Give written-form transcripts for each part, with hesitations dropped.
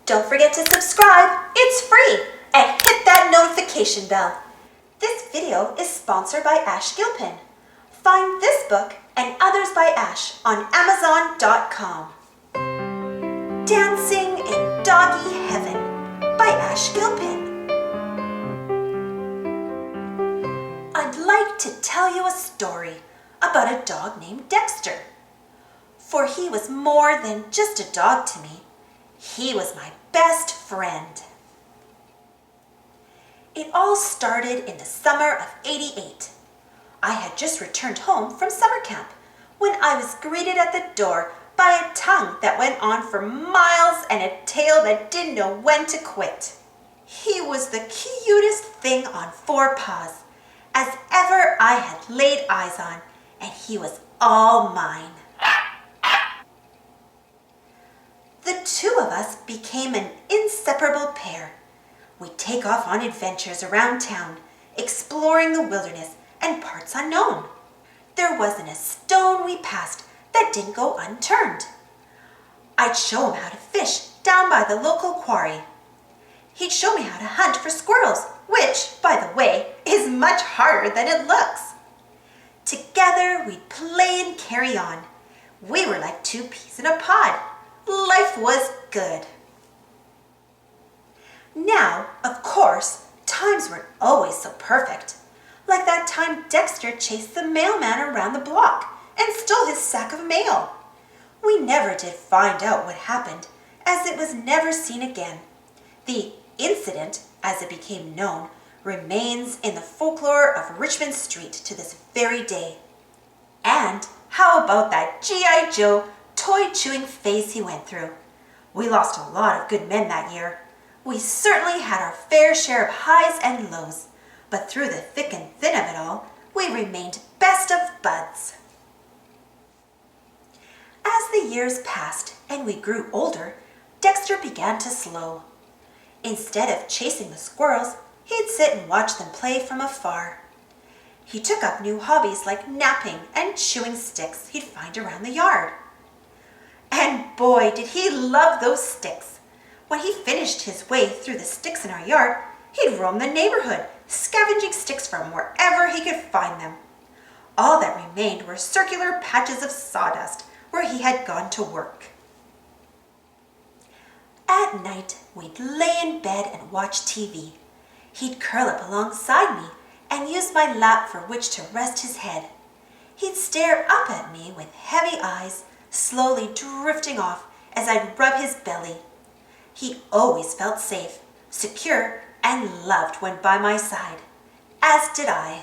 Don't forget to subscribe, it's free, and hit that notification bell. This video is sponsored by Gilpin. Find this book and others by Ash on Amazon.com. Dancing in Doggy Heaven by Gilpin. I'd like to tell you a story about a dog named Dexter. For he was more than just a dog to me. He was my best friend. It all started in the summer of '88. I had just returned home from summer camp when I was greeted at the door by a tongue that went on for miles and a tail that didn't know when to quit. He was the cutest thing on four paws as ever I had laid eyes on, and he was all mine. The two of us became an inseparable pair. We'd take off on adventures around town, exploring the wilderness and parts unknown. There wasn't a stone we passed that didn't go unturned. I'd show him how to fish down by the local quarry. He'd show me how to hunt for squirrels, which, by the way, is much harder than it looks. Together, we'd play and carry on. We were like two peas in a pod. Life was good. Now, of course, times weren't always so perfect. Like that time Dexter chased the mailman around the block and stole his sack of mail. We never did find out what happened, as it was never seen again. The incident, as it became known, remains in the folklore of Richmond Street to this very day. And how about that G.I. Joe toy-chewing phase he went through? We lost a lot of good men that year. We certainly had our fair share of highs and lows, but through the thick and thin of it all, we remained best of buds. As the years passed and we grew older, Dexter began to slow. Instead of chasing the squirrels, he'd sit and watch them play from afar. He took up new hobbies like napping and chewing sticks he'd find around the yard. And boy, did he love those sticks. When he finished his way through the sticks in our yard, he'd roam the neighborhood, scavenging sticks from wherever he could find them. All that remained were circular patches of sawdust where he had gone to work. At night, we'd lay in bed and watch TV. He'd curl up alongside me and use my lap for which to rest his head. He'd stare up at me with heavy eyes, slowly drifting off as I'd rub his belly. He always felt safe, secure, and loved when by my side, as did I.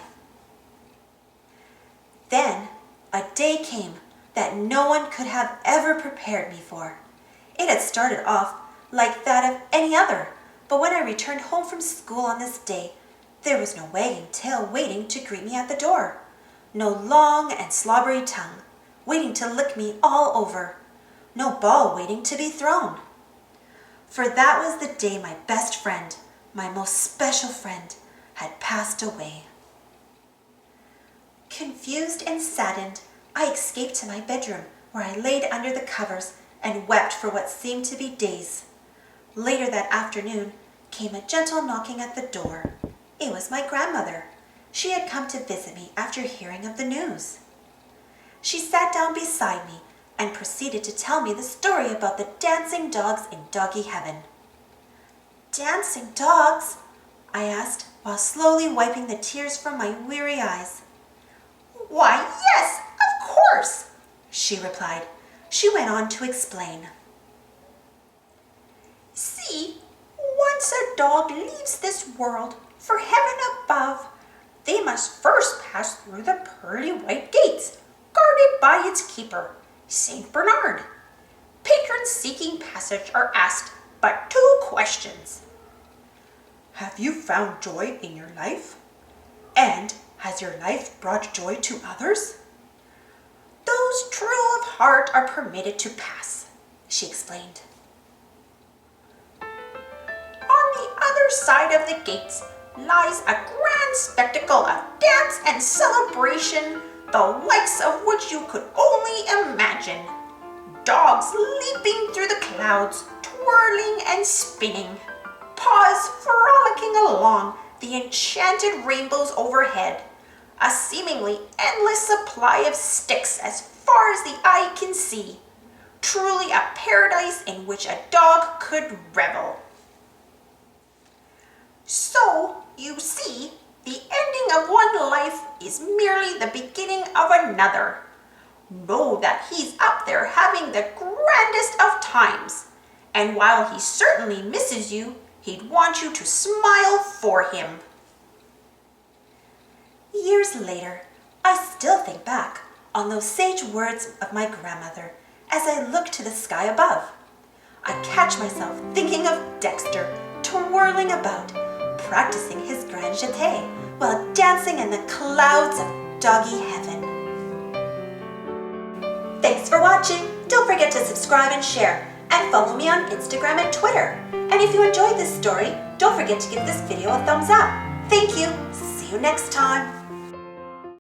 Then a day came that no one could have ever prepared me for. It had started off like that of any other, but when I returned home from school on this day, there was no wagging tail waiting to greet me at the door, no long and slobbery tongue waiting to lick me all over, no ball waiting to be thrown. For that was the day my best friend, my most special friend, had passed away. Confused and saddened, I escaped to my bedroom, where I laid under the covers and wept for what seemed to be days. Later that afternoon came a gentle knocking at the door. It was my grandmother. She had come to visit me after hearing of the news. She sat down beside me and proceeded to tell me the story about the dancing dogs in Doggy Heaven. Dancing dogs? I asked, while slowly wiping the tears from my weary eyes. Why, yes, of course, she replied. She went on to explain. See, once a dog leaves this world for heaven above, they must first pass through the pearly white gates, guarded by its keeper, Saint Bernard. Patrons seeking passage are asked but two questions. Have you found joy in your life? And has your life brought joy to others? Those true of heart are permitted to pass, she explained. On the other side of the gates lies a grand spectacle of dance and celebration, the likes of which you could only imagine. Dogs leaping through the clouds, twirling and spinning, paws frolicking along the enchanted rainbows overhead, a seemingly endless supply of sticks as far as the eye can see. Truly a paradise in which a dog could revel. So, you see, the ending of one life is merely the beginning of another. Know that he's up there having the grandest of times, and while he certainly misses you, he'd want you to smile for him. Years later, I still think back on those sage words of my grandmother as I look to the sky above. I catch myself thinking of Dexter twirling about, practicing his grand jeté while dancing in the clouds of doggy heaven. Thanks for watching. Don't forget to subscribe and share, and follow me on Instagram and Twitter. And if you enjoyed this story, don't forget to give this video a thumbs up. Thank you. See you next time.